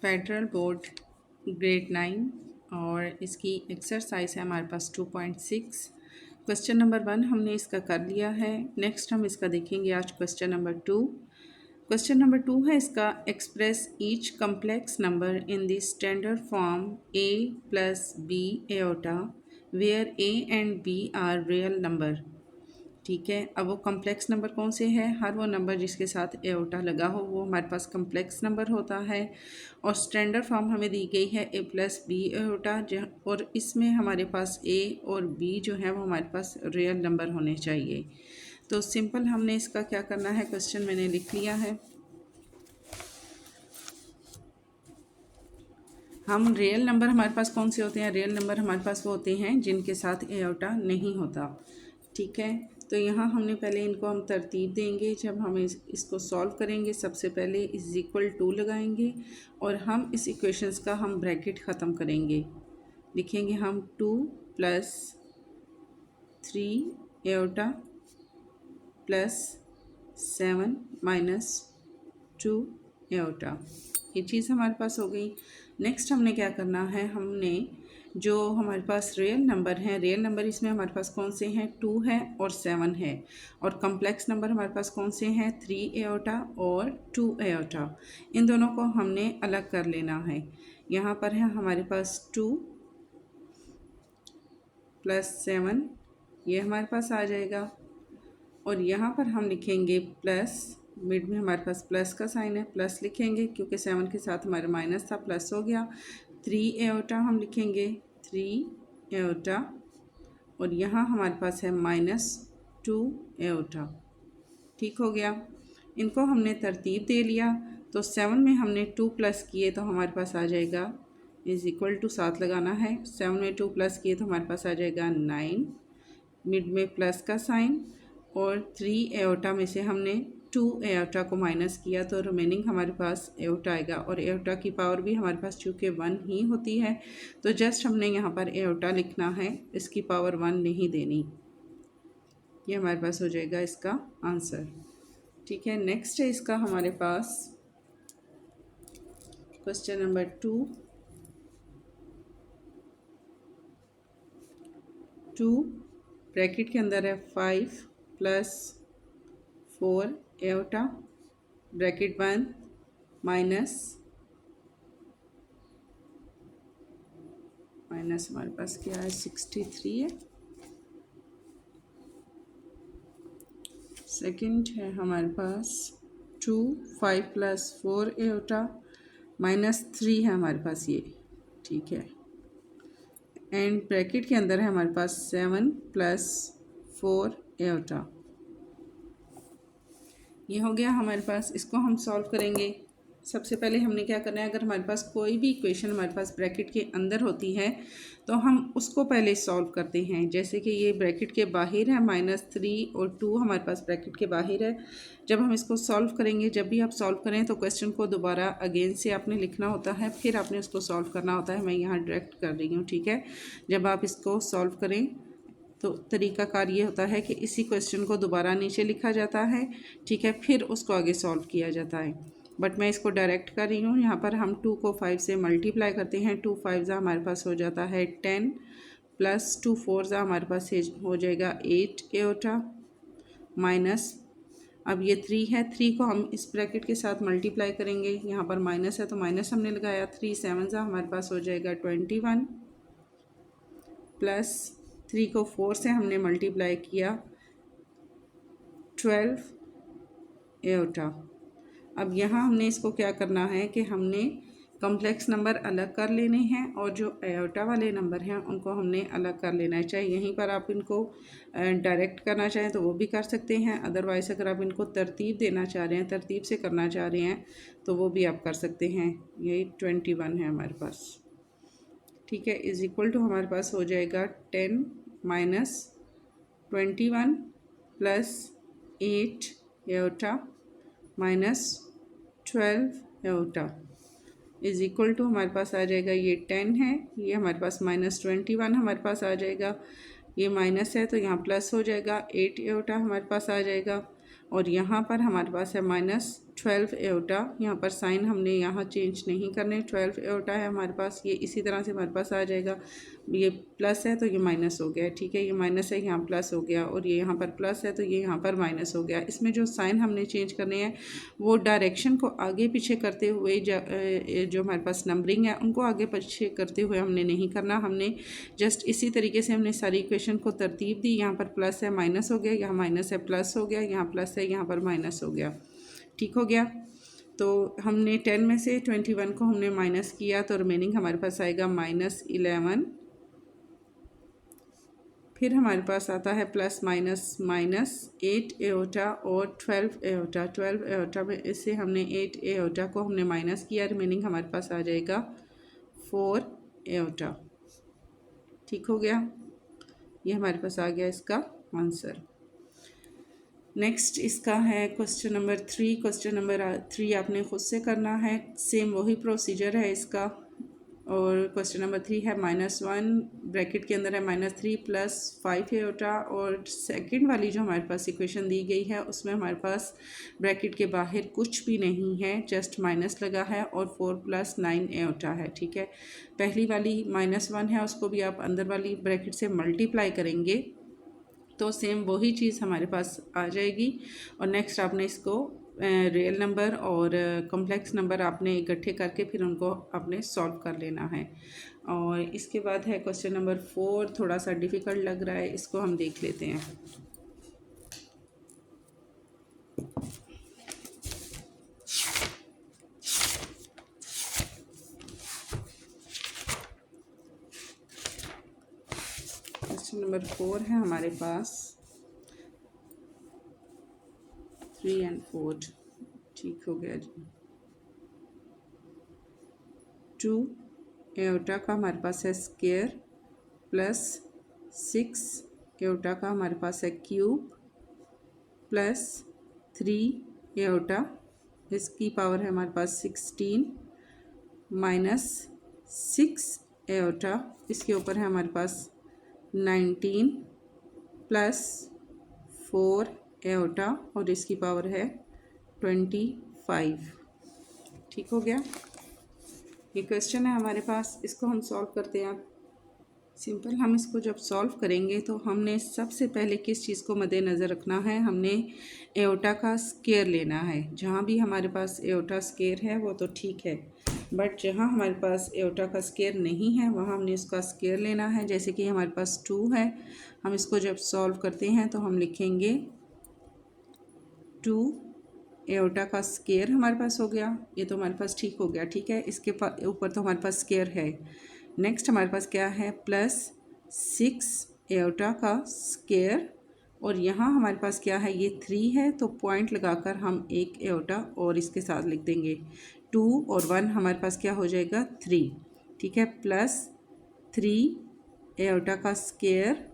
Federal board grade 9 और इसकी exercise है हमारे पास 2.6। क्वेश्चन नंबर 1 हमने इसका कर लिया है। नेक्स्ट हम इसका देखेंगे आज क्वेश्चन नंबर 2। क्वेश्चन नंबर 2 है इसका, express each complex number in the standard form a plus b iota where a and b are real number. ठीक है, अब वो कम्प्लेक्स नंबर कौन से हैं? हर वो नंबर जिसके साथ एओटा लगा हो वो हमारे पास कम्प्लेक्स नंबर होता है। और स्टैंडर्ड फॉर्म हमें दी गई है a प्लस बी एओटा, और इसमें हमारे पास a और b जो है वो हमारे पास रियल नंबर होने चाहिए। तो सिंपल हमने इसका क्या करना है, क्वेश्चन मैंने लिख लिया है। हम रियल नंबर हमारे पास कौन से होते हैं? रियल नंबर हमारे पास वो होते हैं जिनके साथ एओटा नहीं होता। ठीक है, तो यहाँ हमने पहले इनको हम तरतीब देंगे। जब हम इसको सॉल्व करेंगे सबसे पहले इज इक्वल टू लगाएंगे और हम इस इक्वेशंस का हम ब्रैकेट ख़त्म करेंगे। लिखेंगे हम 2 plus 3 aorta plus 7 minus 2 aorta. ये चीज़ हमारे पास हो गई। नेक्स्ट हमने क्या करना है, हमने जो हमारे पास रियल नंबर हैं, रियल नंबर इसमें हमारे पास कौन से हैं? 2 है और 7 है। और कम्प्लेक्स नंबर हमारे पास कौन से हैं? 3 एओटा और 2 एओटा। इन दोनों को हमने अलग कर लेना है। यहाँ पर है हमारे पास 2 प्लस 7, ये हमारे पास आ जाएगा। और यहाँ पर हम लिखेंगे प्लस, मिड में हमारे पास प्लस का साइन है, प्लस लिखेंगे क्योंकि 7 के साथ हमारा माइनस था, प्लस हो गया। 3 एओटा हम लिखेंगे 3 एओटा, और यहाँ हमारे पास है माइनस 2 एओटा। ठीक हो गया, इनको हमने तरतीब दे लिया। तो 7 में हमने 2 प्लस किए तो हमारे पास आ जाएगा इज़ इक्वल टू 7 लगाना है। 7 में 2 प्लस किए तो हमारे पास आ जाएगा 9, मिड में प्लस का साइन। और 3 एओटा में से हमने 2 एओटा को माइनस किया तो रिमेनिंग हमारे पास एओटा आएगा। और एओटा की पावर भी हमारे पास चूँकि 1 ही होती है तो जस्ट हमने यहाँ पर एओटा लिखना है, इसकी पावर 1 नहीं देनी। ये हमारे पास हो जाएगा इसका आंसर। ठीक है, नेक्स्ट है इसका हमारे पास क्वेश्चन नंबर 2 ब्रैकेट के अंदर है 5 प्लस 4 एओटा ब्रैकेट बंद माइनस हमारे पास क्या है 63 है। सेकंड है हमारे पास 2 5 प्लस 4 एओटा माइनस 3 है हमारे पास ये। ठीक है, एंड ब्रैकेट के अंदर है हमारे पास 7 प्लस 4 एओटा। ये हो गया हमारे पास। इसको हम सॉल्व करेंगे। सबसे पहले हमने क्या करना है, अगर हमारे पास कोई भी इक्वेशन हमारे पास ब्रैकेट के अंदर होती है तो हम उसको पहले सॉल्व करते हैं। जैसे कि ये ब्रैकेट के बाहर है -3 और 2 हमारे पास ब्रैकेट के बाहर है। जब हम इसको सॉल्व करेंगे, जब भी आप सॉल्व करें तो क्वेश्चन को दोबारा अगेन से आपने लिखना होता है, फिर आपने उसको सॉल्व करना होता है। मैं यहाँ डायरेक्ट कर रही हूँ। ठीक है, जब आप इसको सॉल्व करें तो तरीक़ाकार ये होता है कि इसी क्वेश्चन को दोबारा नीचे लिखा जाता है। ठीक है, फिर उसको आगे सॉल्व किया जाता है, बट मैं इसको डायरेक्ट कर रही हूँ। यहाँ पर हम 2 को 5 से मल्टीप्लाई करते हैं। 2 5 हमारे पास हो जाता है 10 प्लस 2 4 हमारे पास हो जाएगा 8 एओटा माइनस, अब ये 3 है, 3 को हम इस ब्रैकेट के साथ मल्टीप्लाई करेंगे। यहाँ पर माइनस है तो माइनस हमने लगाया। 3 7 हमारे पास हो जाएगा 21 प्लस 3 को 4 से हमने मल्टीप्लाई किया 12 एओटा। अब यहाँ हमने इसको क्या करना है कि हमने कम्प्लेक्स नंबर अलग कर लेने हैं और जो एओटा वाले नंबर हैं उनको हमने अलग कर लेना है। चाहे यहीं पर आप इनको डायरेक्ट करना चाहें तो वो भी कर सकते हैं, अदरवाइज़ अगर आप इनको तरतीब देना चाह रहे हैं, तरतीब से करना चाह रहे हैं तो वो भी आप कर सकते हैं। यही 21 है हमारे पास। ठीक है, इज़ इक्वल टू हमारे पास हो जाएगा 10 minus 21 plus 8 iota minus 12 iota is equal to हमारे पास आ जाएगा, ये 10 है, ये हमारे पास -21 हमारे पास आ जाएगा, ये माइनस है तो यहाँ प्लस हो जाएगा, 8 एओटा हमारे पास आ जाएगा। और यहाँ पर हमारे पास है 12 एओटा, यहाँ पर साइन हमने यहाँ चेंज नहीं करने, 12 एओटा है हमारे पास, ये इसी तरह से हमारे पास आ जाएगा। ये प्लस है तो ये माइनस हो गया, ठीक है, ये माइनस है यहाँ प्लस हो गया, और ये यहाँ पर प्लस है तो ये यहाँ पर माइनस हो गया। इसमें जो साइन हमने चेंज करने हैं वो डायरेक्शन को आगे पीछे करते हुए, जो हमारे पास नंबरिंग है उनको आगे पीछे करते हुए हमने नहीं करना, हमने जस्ट इसी तरीके से हमने सारी इक्वेशन को तरतीब दी। यहाँ पर प्लस है माइनस हो गया, यहाँ माइनस है प्लस हो गया, यहाँ प्लस है यहाँ पर माइनस हो गया, ठीक हो गया। तो हमने 10 में से 21 को हमने माइनस किया तो रिमेनिंग हमारे पास आएगा -11। फिर हमारे पास आता है प्लस माइनस माइनस 8 एओटा और 12 एओटा। 12 एओटा में इससे हमने 8 एओटा को हमने माइनस किया, रिमेनिंग हमारे पास आ जाएगा 4 एओटा, ठीक हो गया। ये हमारे पास आ गया इसका आंसर। नेक्स्ट इसका है क्वेश्चन नंबर 3। क्वेश्चन नंबर 3 आपने खुद से करना है, सेम वही प्रोसीजर है इसका। और क्वेश्चन नंबर 3 है -1 ब्रैकेट के अंदर है -3 प्लस 5 एओटा, और सेकंड वाली जो हमारे पास इक्वेशन दी गई है उसमें हमारे पास ब्रैकेट के बाहर कुछ भी नहीं है, जस्ट माइनस लगा है और 4 + 9 एओटा है, ठीक है। पहली वाली -1 है उसको भी आप अंदर वाली ब्रैकेट से मल्टीप्लाई करेंगे तो सेम वही चीज़ हमारे पास आ जाएगी। और नेक्स्ट आपने इसको रियल नंबर और कॉम्प्लेक्स नंबर आपने इकट्ठे करके फिर उनको आपने सॉल्व कर लेना है। और इसके बाद है क्वेश्चन नंबर 4, थोड़ा सा डिफ़िकल्ट लग रहा है, इसको हम देख लेते हैं। क्वेश्चन नंबर 4 है हमारे पास 3 और 4, ठीक हो गया जी। 2 एओटा का हमारे पास है स्क्वायर प्लस 6 एओटा का हमारे पास है क्यूब प्लस 3 एओटा, इसकी पावर है हमारे पास 16 माइनस 6 एओटा, इसके ऊपर है हमारे पास 19 प्लस 4 एओटा और इसकी पावर है 25, ठीक हो गया। ये क्वेश्चन है हमारे पास, इसको हम सॉल्व करते हैं। सिंपल, हम इसको जब सॉल्व करेंगे तो हमने सबसे पहले किस चीज़ को मद्देनज़र रखना है, हमने एओटा का स्क्वायर लेना है। जहाँ भी हमारे पास एओटा स्क्वायर है वो तो ठीक है, बट जहाँ हमारे पास एओटा का स्क्वायर नहीं है वहाँ हमने इसका स्क्वायर लेना है। जैसे कि हमारे पास 2 है, हम इसको जब सॉल्व करते हैं तो हम लिखेंगे 2 एओटा का स्क्वायर हमारे पास हो गया, ये तो हमारे पास ठीक हो गया, ठीक है। इसके ऊपर तो हमारे पास स्क्वायर है। नेक्स्ट हमारे पास क्या है, प्लस 6 एओटा का स्क्वायर, और यहाँ हमारे पास क्या है, ये 3 है तो पॉइंट लगाकर हम एक एओटा और इसके साथ लिख देंगे। 2 और 1 हमारे पास क्या हो जाएगा 3, ठीक है, प्लस 3 एओटा का स्क्वायर,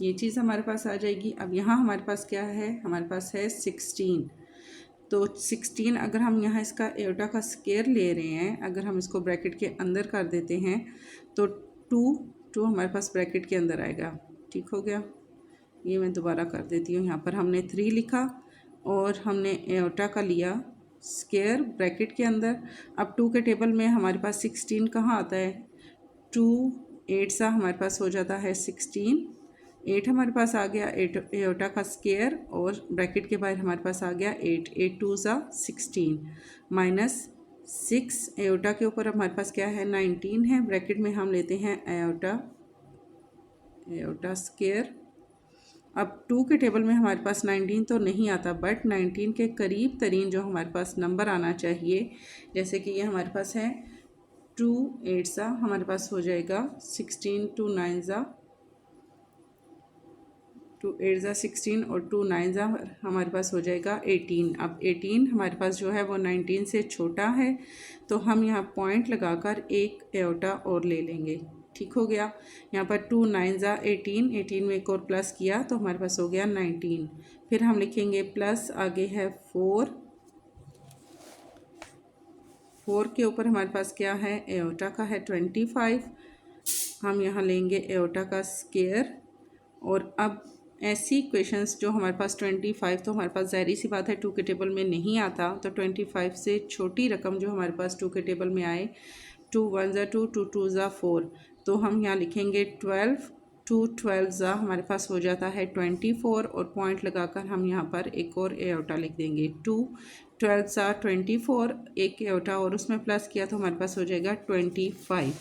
ये चीज़ हमारे पास आ जाएगी। अब यहाँ हमारे पास क्या है, हमारे पास है 16, तो 16 अगर हम यहाँ इसका एओटा का स्क्वायर ले रहे हैं, अगर हम इसको ब्रैकेट के अंदर कर देते हैं तो 2 हमारे पास ब्रैकेट के अंदर आएगा, ठीक हो गया। ये मैं दोबारा कर देती हूँ, यहाँ पर हमने 3 लिखा और हमने एओटा का लिया स्क्वायर ब्रैकेट के अंदर। अब 2 के टेबल में हमारे पास 16 कहाँ आता है, 2 8 सा हमारे पास हो जाता है 16, 8 हमारे पास आ गया, 8 एओटा का स्क्वायर और ब्रैकेट के बाहर हमारे पास आ गया 8, 8 2 सा 16 माइनस 6 एओटा के ऊपर हमारे पास क्या है 19 है, ब्रैकेट में हम लेते हैं एओटा स्क्वायर। अब 2 के टेबल में हमारे पास 19 तो नहीं आता, बट 19 के करीब तरीन जो हमारे पास नंबर आना चाहिए, जैसे कि ये हमारे पास है 2 8 सा हमारे पास हो जाएगा 16, 2 9 सा 2 8 ज़ा 16 और 2 9 ज़ा हमारे पास हो जाएगा 18। अब 18 हमारे पास जो है वो 19 से छोटा है, तो हम यहाँ पॉइंट लगाकर एक एओटा और ले लेंगे, ठीक हो गया। यहाँ पर 2 9 ज़ा 18, 18 में एक और प्लस किया तो हमारे पास हो गया 19। फिर हम लिखेंगे प्लस, आगे है 4, 4 के ऊपर हमारे पास क्या है, एओटा का है 25, हम यहाँ लेंगे एओटा का स्क्वायर। और अब ऐसी इक्वेशंस जो हमारे पास 25, तो हमारे पास ज़ाहिर सी बात है 2 के टेबल में नहीं आता, तो 25 से छोटी रकम जो हमारे पास 2 के टेबल में आए, 2 1 ज़ा 2, 2 2 ज़ा 4, तो हम यहाँ लिखेंगे 12, 2 12 ज़ा हमारे पास हो जाता है 24, और पॉइंट लगाकर हम यहाँ पर एक और एओटा लिख देंगे। 2 12 ज़ा 24, एक एओटा और उसमें प्लस किया तो हमारे पास हो जाएगा 25।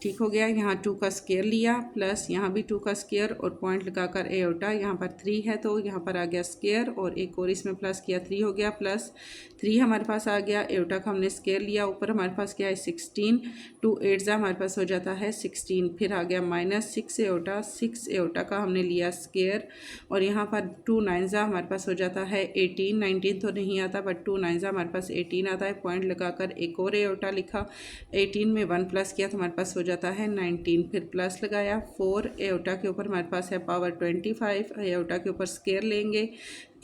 ठीक हो गया। यहाँ 2 का स्क्वायर लिया, प्लस यहाँ भी 2 का स्क्वायर और पॉइंट लगाकर एओटा, यहाँ पर 3 है तो यहाँ पर आ गया स्क्वायर और एक और इसमें प्लस किया, 3 हो गया, प्लस 3 हमारे पास आ गया। एओटा का हमने स्क्वायर लिया, ऊपर हमारे पास क्या है 16, 2 8 ज़ा हमारे पास हो जाता है 16, फिर आ गया -6 एओटा, 6 एओटा का हमने लिया स्क्वायर, और यहाँ पर 2 9 ज़ा हमारे पास हो जाता है 18, 19 तो नहीं आता बट 2 9 ज़ा हमारे पास 18 आता है। पॉइंट लगाकर एक और एओटा लिखा, 18 में 1 प्लस किया तो हमारे पास हो जाता है 19, फिर प्लस लगाया। 4 एओटा के ऊपर हमारे पास है पावर 25, एओटा के ऊपर स्क्वायर लेंगे,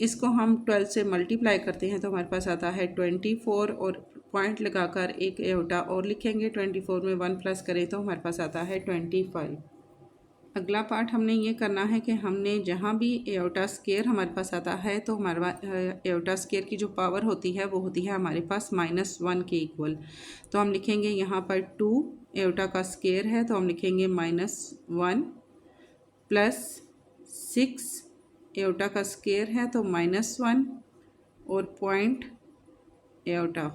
इसको हम 12 से मल्टीप्लाई करते हैं तो हमारे पास आता है 24, और पॉइंट लगाकर एक एओटा और लिखेंगे, 24 में 1 प्लस करें तो हमारे पास आता है 25। अगला पार्ट हमने ये करना है कि हमने जहाँ भी एओटा स्क्वायर हमारे पास आता है तो हमारे एओटा स्क्वायर की जो पावर होती है वो होती है हमारे पास -1 के इक्वल। तो हम लिखेंगे यहाँ पर 2 एओटा का स्क्वायर है तो हम लिखेंगे -1, प्लस 6 एओटा का स्क्वायर है तो -1, और पॉइंट एओटा,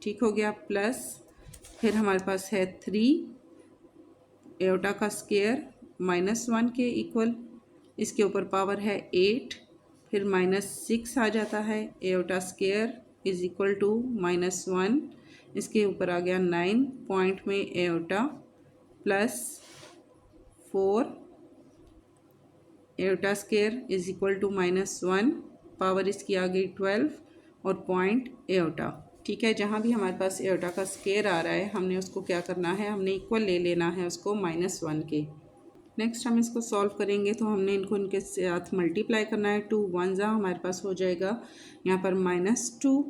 ठीक हो गया, प्लस फिर हमारे पास है 3 एओटा का स्क्वायर -1 के इक्वल, इसके ऊपर पावर है 8, फिर -6 आ जाता है, iota square is equal to -1, इसके ऊपर आ गया 9, पॉइंट में iota, plus 4 iota square is equal to -1, power इसकी आ गई 12, और पॉइंट एओटा। ठीक है, जहाँ भी हमारे पास एओटा का स्क्वायर आ रहा है हमने उसको क्या करना है, हमने इक्वल ले लेना है उसको -1 के। नेक्स्ट हम इसको सॉल्व करेंगे तो हमने इनको इनके साथ मल्टीप्लाई करना है। 2 1 ज़ा हमारे पास हो जाएगा यहाँ पर -2,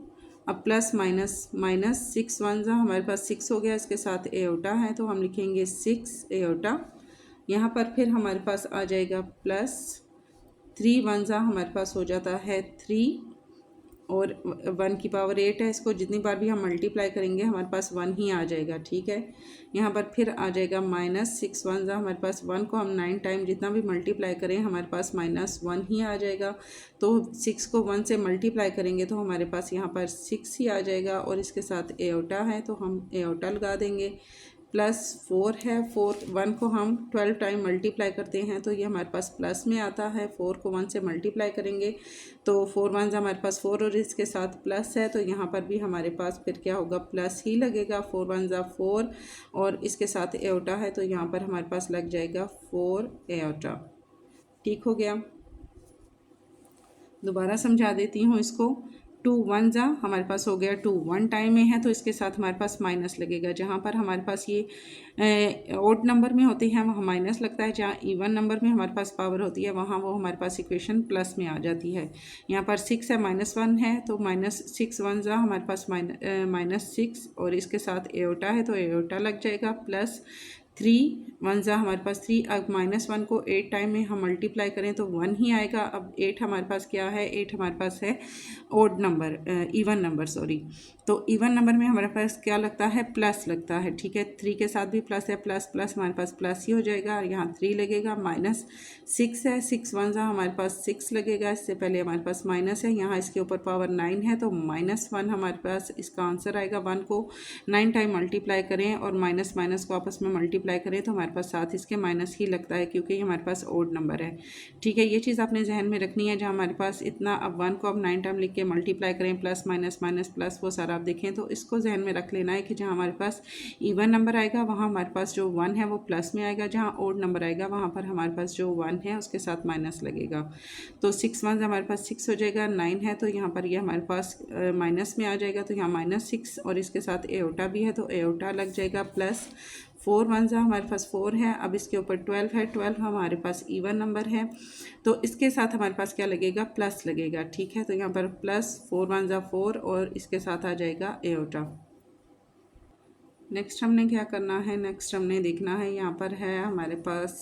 अब प्लस -6 1 ज़ा हमारे पास 6 हो गया, इसके साथ एओटा है तो हम लिखेंगे 6 एओटा। यहाँ पर फिर हमारे पास आ जाएगा प्लस 3 1 ज़ा हमारे पास हो जाता है 3, और 1 की पावर 8 है, इसको जितनी बार भी हम मल्टीप्लाई करेंगे हमारे पास 1 ही आ जाएगा। ठीक है, यहाँ पर फिर आ जाएगा -6 1 ज़ा हमारे पास, 1 को हम 9 टाइम जितना भी मल्टीप्लाई करें हमारे पास -1 ही आ जाएगा। तो 6 को 1 से मल्टीप्लाई करेंगे तो हमारे पास यहाँ पर 6 ही आ जाएगा, और इसके साथ एओटा है तो हम एओटा लगा देंगे, प्लस 4 है, 4 1 को हम 12 टाइम मल्टीप्लाई करते हैं तो ये हमारे पास प्लस में आता है। 4 को 1 से मल्टीप्लाई करेंगे तो 4 1 हमारे पास 4, और इसके साथ प्लस है तो यहाँ पर भी हमारे पास फिर क्या होगा, प्लस ही लगेगा। 4 1 4, और इसके साथ एओटा है तो यहाँ पर हमारे पास लग जाएगा 4 एओटा। ठीक हो गया, दोबारा समझा देती हूँ इसको। 2 1 ज़ा हमारे पास हो गया, 2 1 टाइम में है तो इसके साथ हमारे पास माइनस लगेगा। जहाँ पर हमारे पास ये ओड नंबर में होती है वहाँ माइनस लगता है, जहाँ इवन नंबर में हमारे पास पावर होती है वहाँ वो हमारे पास इक्वेशन प्लस में आ जाती है। यहाँ पर 6 है, -1 है तो -6 1 ज़ा हमारे पास -6, और इसके साथ एओटा है तो एओटा लग जाएगा, प्लस 3 1 ज़ा हमारे पास 3। अब -1 को 8 टाइम में हम मल्टीप्लाई करें तो 1 ही आएगा। अब 8 हमारे पास क्या है, 8 हमारे पास है odd number, even number sorry, तो इवन नंबर में हमारे पास क्या लगता है, प्लस लगता है। ठीक है, 3 के साथ भी प्लस है, प्लस प्लस हमारे पास प्लस ही हो जाएगा, यहाँ 3 लगेगा। -6 है, 6 1 ज़ा हमारे पास 6 लगेगा, इससे पहले हमारे पास माइनस है, यहाँ इसके ऊपर पावर 9 है तो -1 हमारे पास इसका आंसर आएगा। 1 को 9 टाइम मल्टीप्लाई करें और माइनस माइनस को आपस में मल्टीप्लाई करें तो हमारे पास साथ इसके माइनस ही लगता है, क्योंकि ये हमारे पास ओड नंबर है। ठीक है, ये चीज़ आपने जहन में रखनी है। जहाँ हमारे पास इतना, अब 1 को अब 9 टाइम लिख के मल्टीप्लाई करें, प्लस माइनस माइनस प्लस, वो सारा आप देखें तो इसको जहन में रख लेना है कि जहाँ हमारे पास इवन नंबर आएगा वहाँ हमारे पास जो 1 है वो प्लस में आएगा, जहाँ ओड नंबर आएगा वहाँ पर हमारे पास जो 1 है उसके साथ माइनस लगेगा। तो 6 1 हमारे पास 6 हो जाएगा, 9 है तो यहाँ पर ये हमारे पास माइनस में आ जाएगा, तो यहाँ -6, और इसके साथ एओटा भी है तो एओटा लग जाएगा, प्लस 4 1 हमारे पास 4 है। अब इसके ऊपर 12 है, 12 हमारे पास इवन नंबर है तो इसके साथ हमारे पास क्या लगेगा, प्लस लगेगा। ठीक है, तो यहाँ पर प्लस 4 1 4, और इसके साथ आ जाएगा एओटा। नेक्स्ट हमने क्या करना है, नेक्स्ट हमने देखना है, यहाँ पर है हमारे पास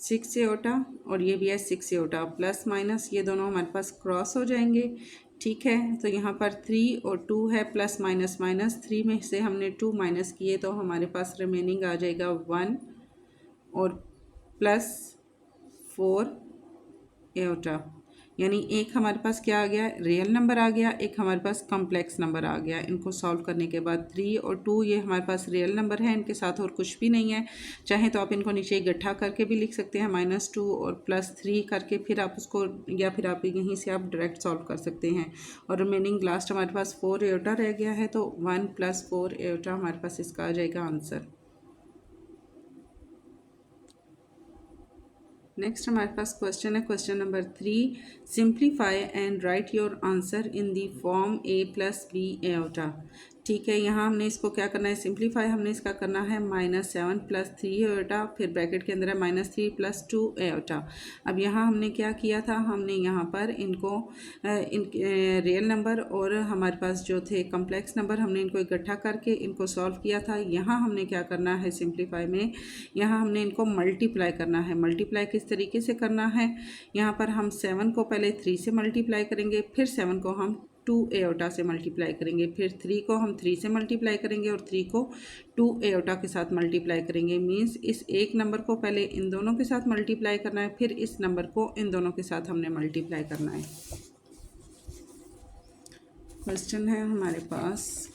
6 एओटा और ये भी है 6 एओटा, प्लस माइनस ये दोनों हमारे पास क्रॉस हो जाएंगे। ठीक है, तो यहाँ पर 3 और 2 है, प्लस माइनस माइनस, 3 में से हमने 2 माइनस किए तो हमारे पास रिमेनिंग आ जाएगा 1 और प्लस 4 एओटा। यानी एक हमारे पास क्या आ गया, रियल नंबर आ गया, एक हमारे पास कॉम्प्लेक्स नंबर आ गया। इनको सॉल्व करने के बाद 3 और 2 ये हमारे पास रियल नंबर है, इनके साथ और कुछ भी नहीं है। चाहे तो आप इनको नीचे इकट्ठा करके भी लिख सकते हैं, -2 और +3 करके, फिर आप उसको, या फिर आप यहीं से आप डायरेक्ट सॉल्व कर सकते हैं। और रिमेनिंग लास्ट हमारे पास 4 एओटा रह गया है, तो 1 + 4 एओटा हमारे पास इसका आ जाएगा आंसर। नेक्स्ट हमारे पास क्वेश्चन है, question number 3, simplify and right your answer in the form a + b aorta. ठीक है, यहाँ हमने इसको क्या करना है, सिंप्लीफाई हमने इसका करना है -7 + 3 एओटा, फिर ब्रैकेट के अंदर है -3 + 2 एओटा। अब यहाँ हमने क्या किया था, हमने यहाँ पर इनको रियल नंबर और हमारे पास जो थे कॉम्प्लेक्स नंबर, हमने इनको इकट्ठा करके इनको सॉल्व किया था। यहाँ हमने क्या करना है सिंप्लीफाई में, यहाँ हमने इनको मल्टीप्लाई करना है। मल्टीप्लाई किस तरीके से करना है, यहाँ पर हम 7 को पहले 3 से मल्टीप्लाई करेंगे, फिर 7 को हम 2 एओटा से मल्टीप्लाई करेंगे, फिर 3 को हम 3 से मल्टीप्लाई करेंगे और 3 को 2 एओटा के साथ मल्टीप्लाई करेंगे। मीन्स इस एक नंबर को पहले इन दोनों के साथ मल्टीप्लाई करना है, फिर इस नंबर को इन दोनों के साथ हमने मल्टीप्लाई करना है। क्वेश्चन है हमारे पास,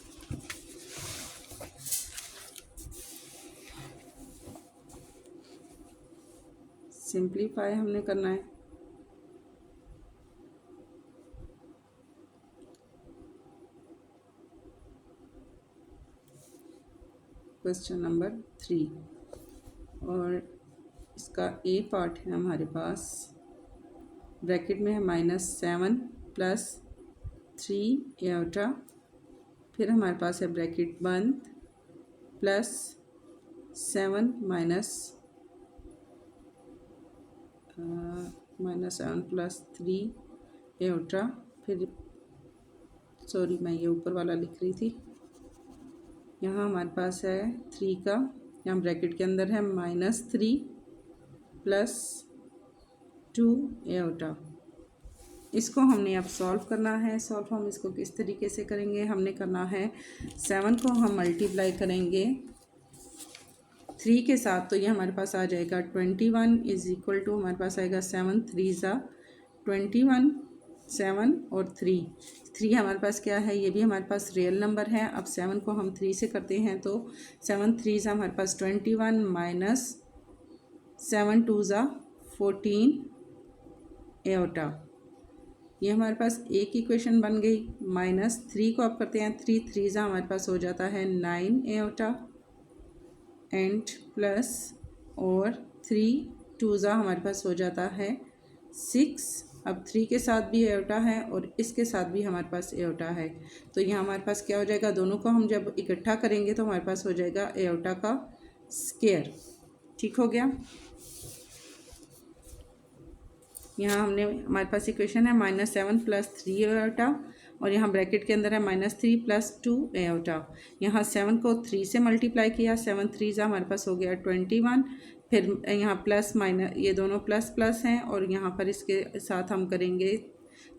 सिंप्लीफाई हमने करना है। क्वेश्चन नंबर 3 और इसका ए पार्ट है हमारे पास, ब्रैकेट में है -7 + 3 एओटा, फिर हमारे पास है ब्रैकेट बंद, +7 -7 + 3 एओटा, फिर सॉरी मैं ये ऊपर वाला लिख रही थी, यहाँ हमारे पास है 3 का, यहाँ ब्रैकेट के अंदर है -3 + 2 एओटा। इसको हमने अब सॉल्व करना है। सॉल्व हम इसको किस तरीके से करेंगे, हमने करना है 7 को हम मल्टीप्लाई करेंगे 3 के साथ, तो ये हमारे पास आ जाएगा 21 = हमारे पास आएगा 7 3 ज़ा 21, 7 और 3 हमारे पास क्या है, ये भी हमारे पास रियल नंबर है। अब 7 को हम 3 से करते हैं तो 7 3 ज़ा हमारे पास 21 -7 2 ज़ा 14 एओटा। ये हमारे पास एक इक्वेशन बन गई। -3 को आप करते हैं 3 3 ज़ा हमारे पास हो जाता है 9 एओटा एंड प्लस, और 3 2 ज़ा हमारे पास हो जाता है 6। अब 3 के साथ भी एओटा है और इसके साथ भी हमारे पास एओटा है, तो यहाँ हमारे पास क्या हो जाएगा, दोनों को हम जब इकट्ठा करेंगे तो हमारे पास हो जाएगा एओटा का स्क्वायर। ठीक हो गया। यहाँ हमने, हमारे पास इक्वेशन है -7 + 3 एओटा और यहाँ ब्रैकेट के अंदर है -3 + 2 एओटा। यहाँ 7 को 3 से मल्टीप्लाई किया, 7 3 ज़ा हमारे पास हो गया 21, फिर यहाँ प्लस माइनस, ये दोनों प्लस प्लस हैं और यहाँ पर इसके साथ हम करेंगे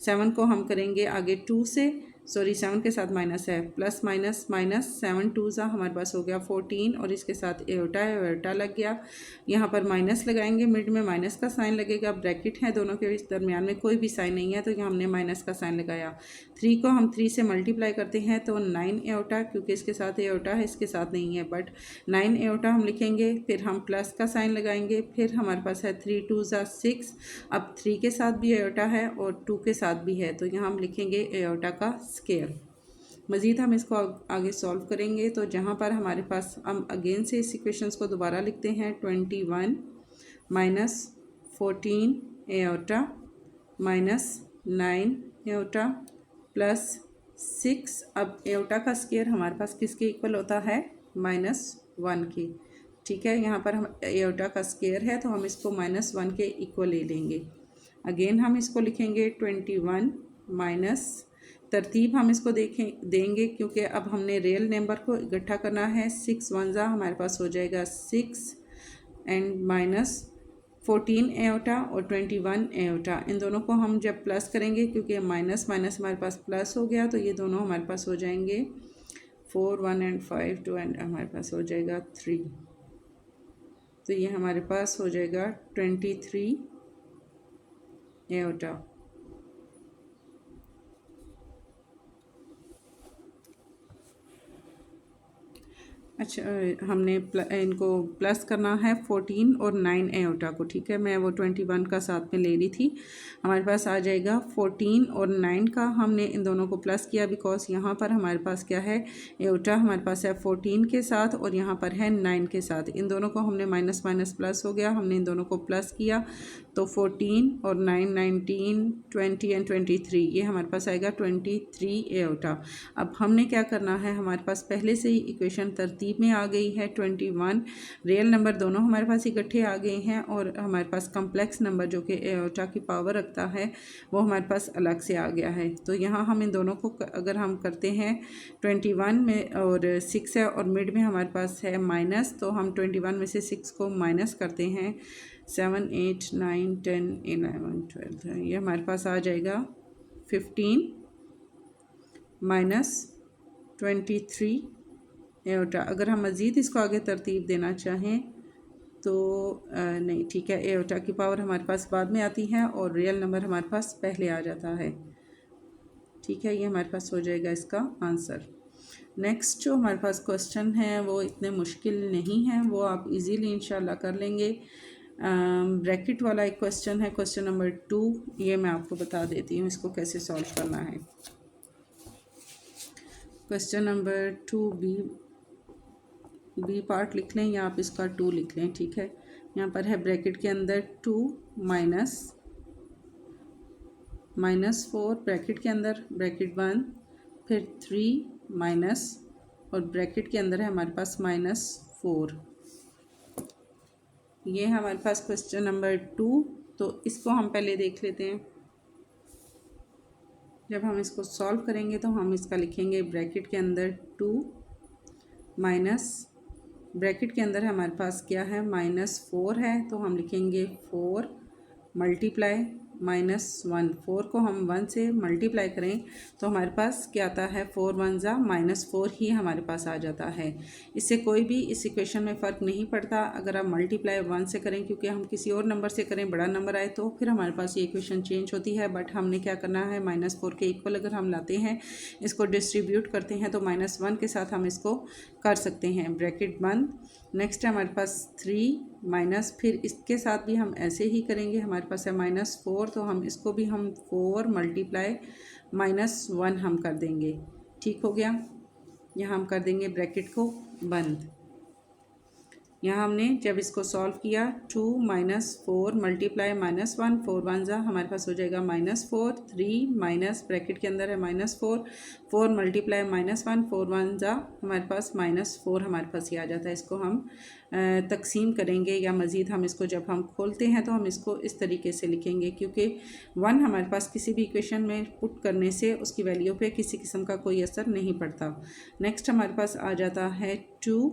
7 को हम करेंगे आगे 2 से, सॉरी 7 के साथ माइनस है, प्लस माइनस माइनस, 7 2 ज़ा हमारे पास हो गया 14 और इसके साथ एओटा लग गया। यहाँ पर माइनस लगाएंगे, मिड में माइनस का साइन लगेगा, ब्रैकेट है दोनों के दरमियान में कोई भी साइन नहीं है, तो यहाँ हमने माइनस का साइन लगाया। 3 को हम 3 से मल्टीप्लाई करते हैं तो 9 एओटा, क्योंकि इसके साथ एओटा है इसके साथ नहीं है, बट 9 एओटा हम लिखेंगे, फिर हम प्लस का साइन लगाएंगे, फिर हमारे पास है 3 2 ज़ा 6। अब 3 के साथ भी एओटा है और 2 के साथ भी है, तो यहाँ हम लिखेंगे एओटा का स्क्वायर। मज़ीद हम इसको आगे सॉल्व करेंगे, तो जहाँ पर हमारे पास, हम अगेन से इस इक्वेशंस को दोबारा लिखते हैं, 21 -14 एओटा -9 एओटा +6। अब एओटा का स्क्वायर हमारे पास किसके इक्वल होता है, -1 के। ठीक है, यहाँ पर हम एओटा का स्क्वायर है तो हम इसको -1 के इक्वल ले लेंगे। अगेन हम इसको लिखेंगे 21 माइनस, तरतीब हम इसको देंगे क्योंकि अब हमने रियल नंबर को इकट्ठा करना है। 6 1 ज़ा हमारे पास हो जाएगा 6 एंड 14 एओटा और 21 एओटा, इन दोनों को हम जब प्लस करेंगे, क्योंकि माइनस माइनस हमारे पास प्लस हो गया, तो ये दोनों हमारे पास हो जाएंगे 4 1 एंड 5 2 एंड हमारे पास हो जाएगा 3। तो ये हमारे पास हो जाएगा 23 एओटा। अच्छा, हमने इनको प्लस करना है 14 और 9 एओटा को, ठीक है। मैं वो 21 का साथ में ले रही थी। हमारे पास आ जाएगा 14 और 9 का, हमने इन दोनों को प्लस किया बिकॉज यहाँ पर हमारे पास क्या है, एओटा हमारे पास है 14 के साथ और यहाँ पर है 9 के साथ। इन दोनों को हमने माइनस माइनस प्लस हो गया, हमने इन दोनों को प्लस किया तो 14 और 9 19 20 एंड 23, ये हमारे पास आएगा 23 एओटा। अब हमने क्या करना है, हमारे पास पहले से ही इक्वेशन तरतीब में आ गई है। 21 रियल नंबर दोनों हमारे पास इकट्ठे आ गए हैं और हमारे पास कम्प्लेक्स नंबर जो कि एओटा की पावर रखता है वो हमारे पास अलग से आ गया है। तो यहाँ हम इन दोनों को अगर हम करते हैं 21 में और 6 है और मिड में हमारे पास है माइनस, तो हम 21 में से 6 को माइनस करते हैं 7 8 9 10 11 12, ये हमारे पास आ जाएगा 15 माइनस 23 एओटा। अगर हम मज़ीद इसको आगे तरतीब देना चाहें तो नहीं, ठीक है, एओटा की पावर हमारे पास बाद में आती है और रियल नंबर हमारे पास पहले आ जाता है, ठीक है। ये हमारे पास हो जाएगा इसका आंसर। नेक्स्ट जो हमारे पास क्वेश्चन है वो इतने मुश्किल नहीं है, वो आप इजीली इंशाल्लाह कर लेंगे। ब्रैकेट वाला एक क्वेश्चन है, क्वेश्चन नंबर 2, ये मैं आपको बता देती हूँ इसको कैसे सॉल्व करना है। क्वेश्चन नंबर 2 बी पार्ट लिख लें या आप इसका 2 लिख लें, ठीक है। यहाँ पर है ब्रैकेट के अंदर 2 माइनस 4 ब्रैकेट के अंदर ब्रैकेट 1, फिर 3 माइनस और ब्रैकेट के अंदर है हमारे पास -4। ये है हमारे पास क्वेश्चन नंबर 2। तो इसको हम पहले देख लेते हैं। जब हम इसको सॉल्व करेंगे तो हम इसका लिखेंगे ब्रैकेट के अंदर 2 माइनस, ब्रैकेट के अंदर हमारे पास क्या है, -4 है, तो हम लिखेंगे 4 मल्टीप्लाई -1। 4 को हम 1 से मल्टीप्लाई करें तो हमारे पास क्या आता है, 4 1 जा -4 ही हमारे पास आ जाता है। इससे कोई भी इस इक्वेशन में फ़र्क नहीं पड़ता अगर आप मल्टीप्लाई 1 से करें, क्योंकि हम किसी और नंबर से करें बड़ा नंबर आए तो फिर हमारे पास ये इक्वेशन चेंज होती है। बट हमने क्या करना है, -4 के इक्वल अगर हम लाते हैं, इसको डिस्ट्रीब्यूट करते हैं तो -1 के साथ हम इसको कर सकते हैं, ब्रैकेट बंद। नेक्स्ट है हमारे पास 3 माइनस, फिर इसके साथ भी हम ऐसे ही करेंगे। हमारे पास है -4, तो हम इसको भी हम 4 मल्टीप्लाई -1 हम कर देंगे, ठीक हो गया। यहाँ हम कर देंगे ब्रैकेट को बंद। यहाँ हमने जब इसको सॉल्व किया 2 -4 मल्टीप्लाई -1, 4 1 जा हमारे पास हो जाएगा -4, 3 माइनस ब्रैकेट के अंदर है -4, 4 मल्टीप्लाई -1, 4 1 जा हमारे पास -4 हमारे पास ही आ जाता है। इसको हम तकसीम करेंगे या मज़ीद हम इसको जब हम खोलते हैं तो हम इसको इस तरीके से लिखेंगे, क्योंकि 1 हमारे पास किसी भी इक्वेशन में पुट करने से उसकी वैल्यू पे किसी किस्म का कोई असर नहीं पड़ता। नेक्स्ट हमारे पास आ जाता है 2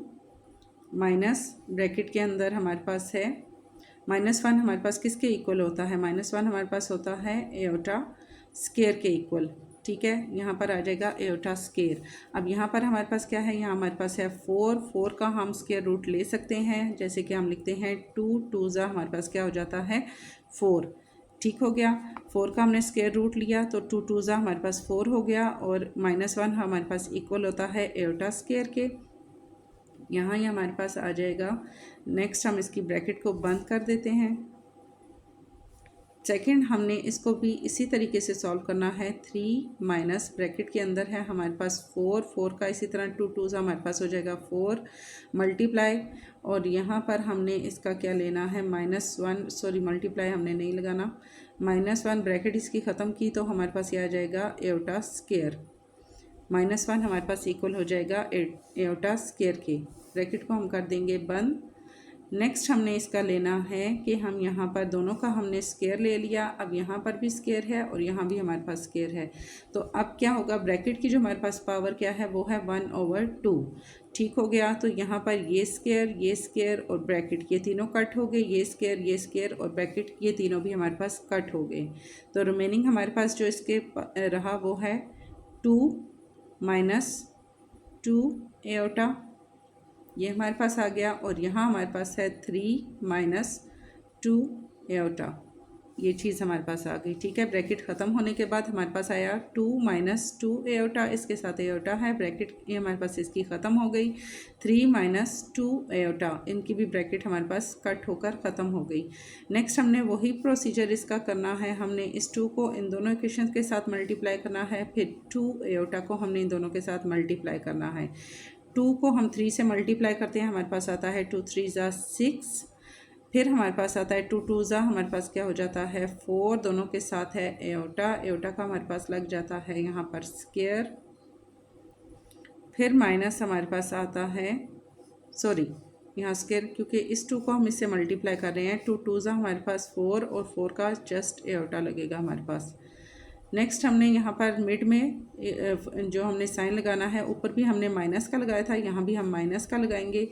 माइनस, ब्रैकेट के अंदर हमारे पास है -1, हमारे पास किसके इक्वल होता है, -1 हमारे पास होता है एओटा स्केयर के इक्वल, ठीक है। यहाँ पर आ जाएगा एओटा स्केयर। अब यहाँ पर हमारे पास क्या है, यहाँ हमारे पास है 4 का हम स्केयर रूट ले सकते हैं, जैसे कि हम लिखते हैं 2 2 जा हमारे पास क्या हो जाता है 4, ठीक हो गया। 4 का हमने स्केयर रूट लिया तो 2 2 जा हमारे पास 4 हो गया और -1 हमारे पास इक्वल होता है एओटा स्केयर के। यहाँ ये हमारे पास आ जाएगा। नेक्स्ट हम इसकी ब्रैकेट को बंद कर देते हैं। सेकंड हमने इसको भी इसी तरीके से सॉल्व करना है। 3 माइनस ब्रैकेट के अंदर है हमारे पास 4 का इसी तरह 2 2 हमारे पास हो जाएगा 4 मल्टीप्लाई, और यहाँ पर हमने इसका क्या लेना है -1, सॉरी मल्टीप्लाई हमने नहीं लगाना, -1 ब्रैकेट इसकी ख़त्म की तो हमारे पास ये आ जाएगा एओटा स्केयर। -1 हमारे पास इक्वल हो जाएगा एओटा स्केयर के। ब्रैकेट को हम कर देंगे बंद। नेक्स्ट हमने इसका लेना है कि हम यहाँ पर दोनों का हमने स्क्वायर ले लिया, अब यहाँ पर भी स्क्वायर है और यहाँ भी हमारे पास स्क्वायर है। तो अब क्या होगा, ब्रैकेट की जो हमारे पास पावर क्या है वो है 1/2। ठीक हो गया। तो यहाँ पर ये स्क्वायर और ब्रैकेट ये तीनों कट हो गए, ये स्क्वायर और ब्रैकेट ये तीनों भी हमारे पास कट हो गए। तो रिमेनिंग हमारे पास जो इसके रहा वो है 2 - 2 एओटा, ये हमारे पास आ गया। और यहाँ हमारे पास है 3 - 2 एओटा, ये चीज़ हमारे पास आ गई। ठीक है, ब्रैकेट ख़त्म होने के बाद हमारे पास आया 2 - 2 एओटा, इसके साथ एओटा है, ब्रैकेट ये हमारे पास इसकी ख़त्म हो गई। 3 - 2 एओटा, इनकी भी ब्रैकेट हमारे पास कट होकर ख़त्म हो गई। नेक्स्ट हमने वही प्रोसीजर इसका करना है, हमने इस 2 को इन दोनों इक्वेशन के साथ मल्टीप्लाई करना है, फिर 2 एओटा को हमने इन दोनों के साथ मल्टीप्लाई करना है। 2 को हम 3 से मल्टीप्लाई करते हैं, हमारे पास आता है 2 3 ज़ा 6, फिर हमारे पास आता है 2 2 ज़ा, हमारे पास क्या हो जाता है 4, दोनों के साथ है एओटा, एओटा का हमारे पास लग जाता है यहाँ पर स्क्वायर, फिर माइनस हमारे पास आता है, सॉरी यहाँ स्क्वायर क्योंकि इस 2 को हम इससे मल्टीप्लाई कर रहे हैं। 2 2 ज़ा हमारे पास 4 और 4 का जस्ट एओटा लगेगा हमारे पास। नेक्स्ट हमने यहाँ पर मिड में जो हमने साइन लगाना है, ऊपर भी हमने माइनस का लगाया था, यहाँ भी हम माइनस का लगाएंगे।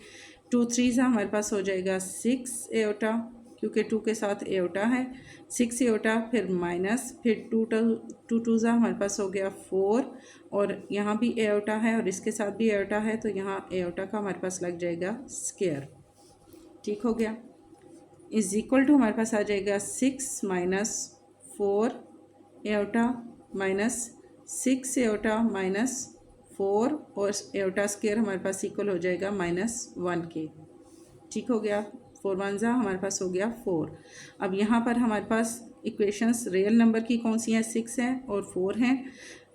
2 3 ज़ा हमारे पास हो जाएगा 6 एओटा, क्योंकि 2 के साथ एओटा है, 6 एओटा, फिर माइनस, फिर 2 2 ज़ा हमारे पास हो गया 4, और यहाँ भी एओटा है और इसके साथ भी एओटा है, तो यहाँ एओटा का हमारे पास लग जाएगा स्क्वायर। ठीक हो गया। इज इक्वल टू हमारे पास आ जाएगा 6 - 4 एओटा माइनस 6 एओटा -4, और एओटा स्क्वायर हमारे पास इक्वल हो जाएगा -1 के। ठीक हो गया। 4 1 ज़ा हमारे पास हो गया 4। अब यहाँ पर हमारे पास इक्वेशंस रियल नंबर की कौन सी हैं, 6 हैं और 4 हैं,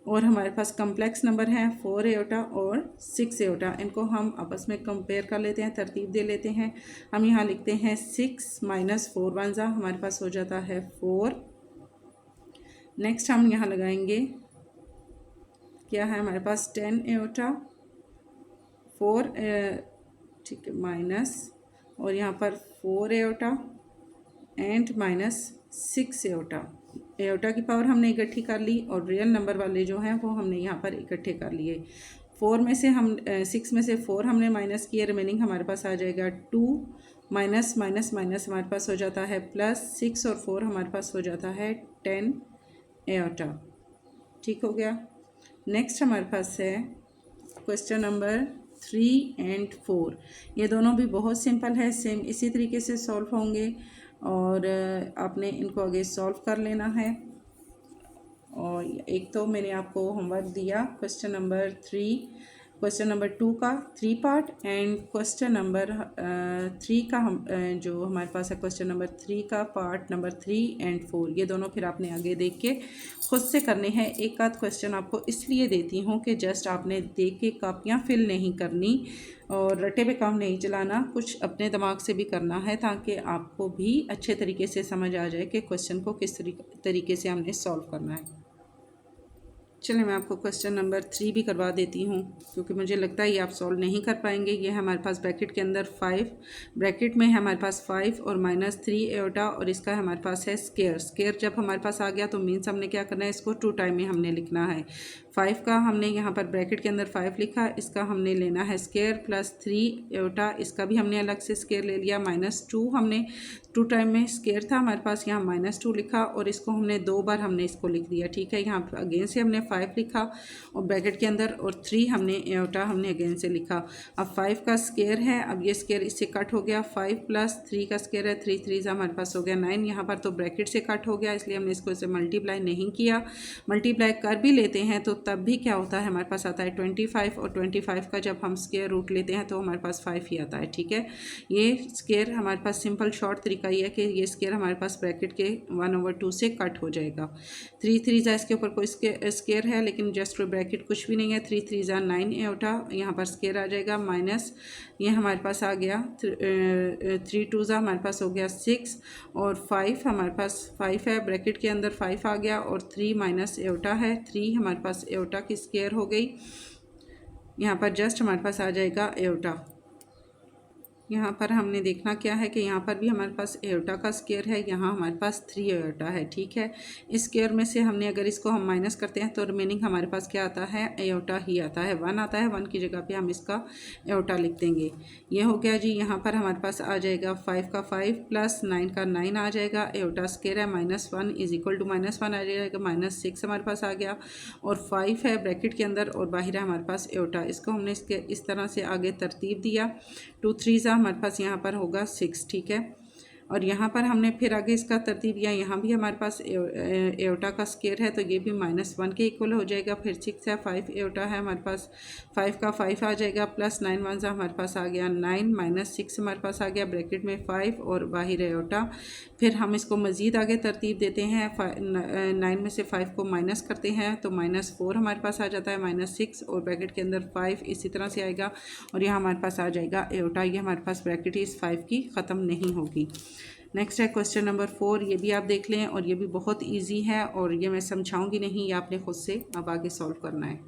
और हमारे पास कम्प्लेक्स नंबर हैं 4 एओटा और 6 एओटा। इनको हम आपस में कंपेयर कर लेते हैं, तरतीब दे लेते हैं। हम यहाँ लिखते हैं 6 - 4 1 ज़ा, हमारे पास हो जाता है 4। नेक्स्ट हम यहाँ लगाएंगे, क्या है हमारे पास 10 एओटा 4, ठीक है, माइनस, और यहाँ पर 4 एओटा एंड -6 एओटा। एओटा की पावर हमने इकट्ठी कर ली और रियल नंबर वाले जो हैं वो हमने यहाँ पर इकट्ठे कर लिए। 4 में से हम 6 में से 4 हमने माइनस किए, रिमेनिंग हमारे पास आ जाएगा 2 माइनस हमारे पास हो जाता है +6, और 4 हमारे पास हो जाता है 10 एओटा। ठीक हो गया। नेक्स्ट हमारे पास है क्वेश्चन नंबर 3 और 4। ये दोनों भी बहुत सिंपल है, सेम इसी तरीके से सॉल्व होंगे, और आपने इनको आगे सॉल्व कर लेना है। और एक तो मैंने आपको होमवर्क दिया क्वेश्चन नंबर 2 का 3 पार्ट, एंड क्वेश्चन नंबर 3 का हम जो हमारे पास है क्वेश्चन नंबर 3 का पार्ट नंबर 3 और 4, ये दोनों फिर आपने आगे देख के खुद से करने हैं। एक आध क्वेश्चन आपको इसलिए देती हूँ कि जस्ट आपने देख के कापियाँ फिल नहीं करनी और रटे पे काम नहीं चलाना, कुछ अपने दिमाग से भी करना है, ताकि आपको भी अच्छे तरीके से समझ आ जाए कि क्वेश्चन को किस तरीके से हमने सॉल्व करना है। चलिए मैं आपको क्वेश्चन नंबर 3 भी करवा देती हूँ, क्योंकि मुझे लगता है ये आप सॉल्व नहीं कर पाएंगे। ये है हमारे पास ब्रैकेट के अंदर 5, ब्रैकेट में है हमारे पास 5 और -3 एओटा, और इसका हमारे पास है स्क्वायर जब हमारे पास आ गया तो मीन्स हमने क्या करना है, इसको 2 टाइम में हमने लिखना है। 5 का हमने यहाँ पर ब्रैकेट के अंदर 5 लिखा, इसका हमने लेना है स्क्वायर, +3 एओटा, इसका भी हमने अलग से स्क्वायर ले लिया, -2 हमने 2 टाइम में स्क्वायर था हमारे पास, यहाँ -2 लिखा, और इसको हमने 2 बार हमने इसको लिख दिया। ठीक है, यहाँ अगेन से हमने 5 लिखा और ब्रैकेट के अंदर, और 3 हमने एओटा हमने अगेन से लिखा। अब 5 का स्क्वायर है, अब ये स्क्वायर इससे कट हो गया, 5 + 3 का स्क्वायर है, 3 3 हमारे पास हो गया 9, यहाँ पर तो ब्रैकेट से कट हो गया, इसलिए हमने इसको इसे मल्टीप्लाई नहीं किया। मल्टीप्लाई कर भी लेते हैं तो तब भी क्या होता है, हमारे पास आता है 25, और 25 का जब हम स्क्वायर रूट लेते हैं तो हमारे पास 5 ही आता है। ठीक है, ये स्क्वायर हमारे पास सिंपल शॉर्ट तरीका ये है कि ये स्क्वायर हमारे पास ब्रैकेट के 1/2 से कट हो जाएगा। 3 3 इसके ऊपर कोई स्क्वायर है, लेकिन जस्ट ब्रैकेट कुछ भी नहीं है, 3 3 9 एओटा, यहाँ पर स्क्वायर आ जाएगा, माइनस ये हमारे पास आ गया 3 2 हमारे पास हो गया 6, और 5 हमारे पास 5 है, ब्रैकेट के अंदर 5 आ गया, और 3 माइनस एओटा है, 3 हमारे पास एओटा की स्क्वायर हो गई, यहाँ पर जस्ट हमारे पास आ जाएगा एओटा। यहाँ पर हमने देखना क्या है कि यहाँ पर भी हमारे पास एयोटा का स्क्वायर है, यहाँ हमारे पास 3 एयोटा है, ठीक है। इस स्क्वायर में से हमने अगर इसको हम माइनस करते हैं तो रिमेनिंग हमारे पास क्या आता है, एयोटा ही आता है, 1 आता है। 1 की जगह पे हम इसका एयोटा लिख देंगे। ये हो गया जी। यहाँ पर हमारे पास आ जाएगा 5 का 5 प्लस 9 का 9 आ जाएगा। एयोटा स्क्वायर है, -1 इज इक्वल टू -1 आ जाएगा, -6 हमारे पास आ गया और 5 है ब्रैकेट के अंदर और बाहर है हमारे पास एयोटा। इसको हमने इसके इस तरह से आगे तरतीब दिया। 2 3 हमारे पास यहाँ पर होगा 6, ठीक है। और यहाँ पर हमने फिर आगे इसका तरतीब दिया, यहाँ भी हमारे पास एयोटा का स्क्वायर है तो ये भी -1 के इक्वल हो जाएगा। फिर 6 है, 5 एयोटा है हमारे पास, 5 का 5 आ जाएगा प्लस 9 1 हमारे पास आ गया 9 -6 हमारे पास आ गया ब्रैकेट में 5 और बाहर एयोटा। फिर हम इसको मज़ीद आगे तरतीब देते हैं, 9 में से 5 को माइनस करते हैं तो -4 हमारे पास आ जाता है, -6 और ब्रैकेट के अंदर 5 इसी तरह से आएगा और यहाँ हमारे पास आ जाएगा एयोटा। ये हमारे पास ब्रैकेट इस 5 की ख़त्म नहीं होगी। नेक्स्ट है क्वेश्चन नंबर 4। ये भी आप देख लें और ये भी बहुत इजी है और ये मैं समझाऊंगी नहीं, ये आपने खुद से अब आगे सॉल्व करना है।